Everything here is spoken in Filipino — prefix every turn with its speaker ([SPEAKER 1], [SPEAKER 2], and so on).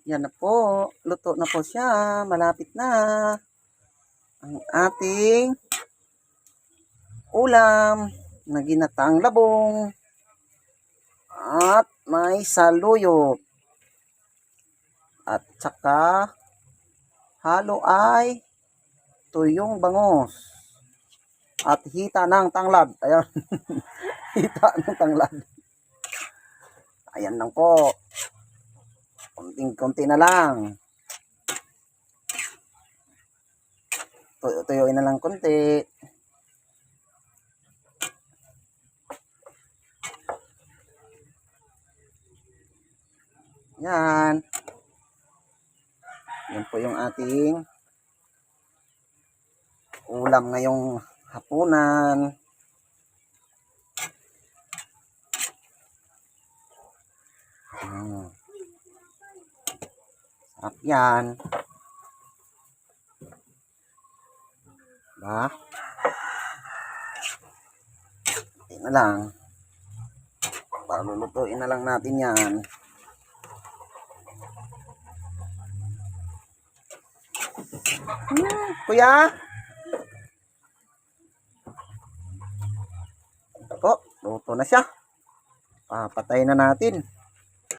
[SPEAKER 1] Yan na po. Luto na po siya. Malapit na. Ang ating ulam na ginataang labong at may saluyot. At saka halo ay tuyong bangos at hita ng tanglad. Ayan. Hita ng tanglad. Ayan lang po. Konting-konti na lang. Tuyuin na lang konti. Yan. Yan po yung ating ulam ngayong hapunan. Sarap yan. Ba? Ito na lang. Palulutuin na lang natin yan. Kuya? Po, luto na siya. Papatay na natin.